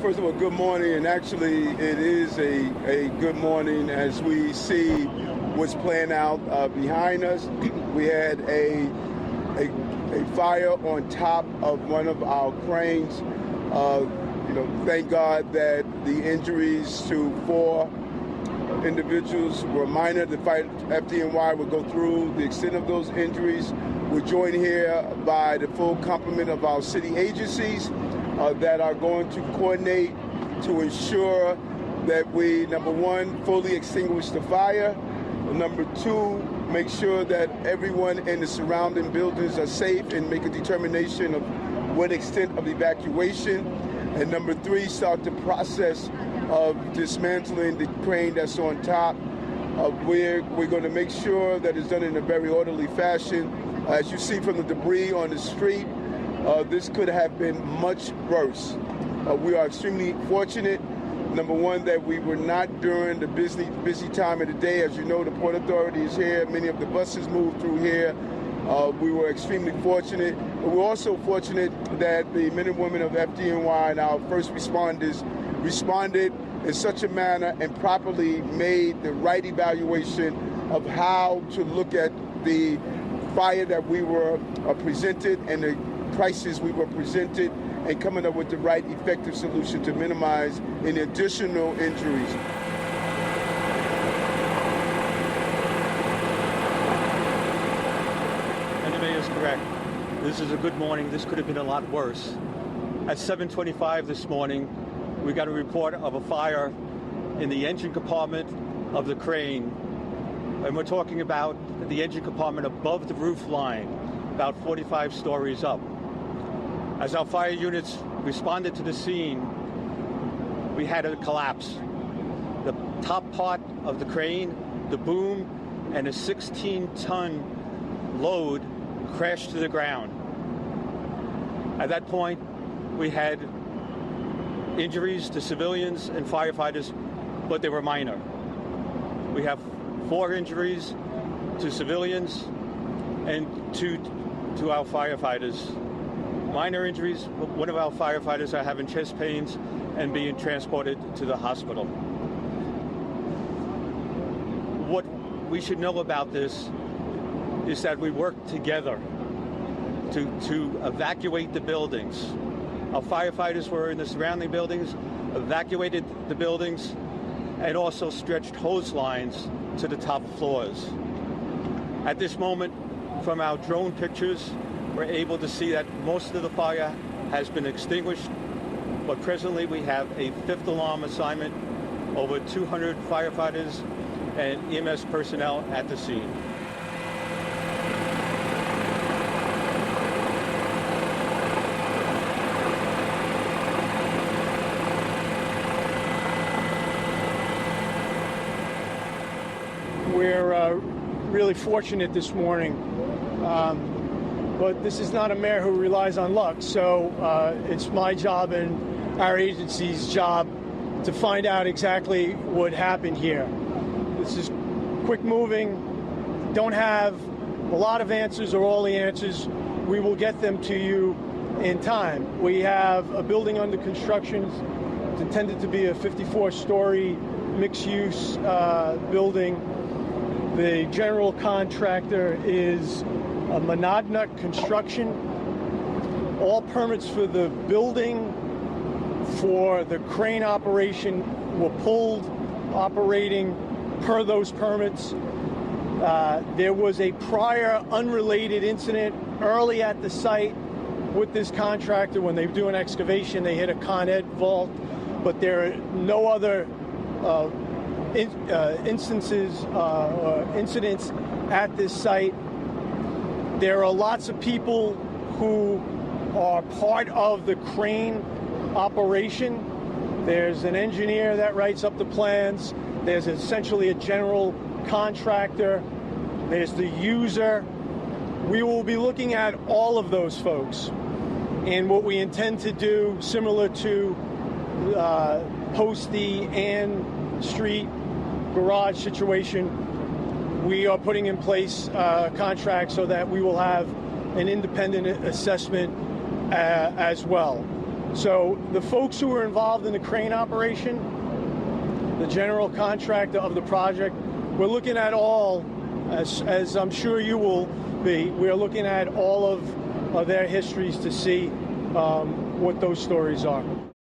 First of all, good morning, and actually it is a good morning as we see what's playing out behind us. We had a fire on top of one of our cranes. Thank God that the injuries to 4 individuals were minor. The FDNY will go through the extent of those injuries. We're joined here by the full complement of our city agencies that are going to coordinate to ensure that we, number one, fully extinguish the fire. Number two, make sure that everyone in the surrounding buildings are safe and make a determination of what extent of evacuation. And number three, start the process of dismantling the crane that's on top. We're going to make sure that it's done in a very orderly fashion. As you see from the debris on the street, this could have been much worse. We are extremely fortunate, number one, that we were not during the busy time of the day. As you know, the Port Authority is here. Many of the buses moved through here. We were extremely fortunate. But we're also fortunate that the men and women of FDNY and our first responders responded in such a manner and properly made the right evaluation of how to look at the fire that we were presented and the crisis we were presented, and coming up with the right effective solution to minimize any additional injuries. And the mayor is correct. This is a good morning. This could have been a lot worse. At 7:25 this morning, we got a report of a fire in the engine compartment of the crane. And we're talking about the engine compartment above the roof line, about 45 stories up. As our fire units responded to the scene, we had a collapse. The top part of the crane, the boom, and a 16-ton load crashed to the ground. At that point, we had injuries to civilians and firefighters, but they were minor. We have 4 injuries to civilians and 2 to our firefighters. Minor injuries, one of our firefighters are having chest pains and being transported to the hospital. What we should know about this is that we worked together to evacuate the buildings. Our firefighters were in the surrounding buildings, evacuated the buildings, and also stretched hose lines to the top floors. At this moment, from our drone pictures, we're able to see that most of the fire has been extinguished, but presently we have a 5th alarm assignment, over 200 firefighters and EMS personnel at the scene. We're really fortunate this morning, but this is not a mayor who relies on luck, so it's my job and our agency's job to find out exactly what happened here. This is quick moving, don't have a lot of answers or all the answers. We will get them to you in time. We have a building under construction. It's intended to be a 54-story mixed-use building. The general contractor is Monadnock Construction. All permits for the building, for the crane operation, were pulled, operating per those permits. There was a prior unrelated incident early at the site with this contractor. When they were doing excavation, they hit a Con Ed vault, but there are no other instances or incidents at this site. There are lots of people who are part of the crane operation. There's an engineer that writes up the plans. There's essentially a general contractor. There's the user. We will be looking at all of those folks. And what we intend to do, similar to post the Ann Street garage situation, we are putting in place a contract so that we will have an independent assessment as well. So the folks who were involved in the crane operation, the general contractor of the project, we're looking at all, as I'm sure you will be, we're looking at all of their histories to see what those stories are.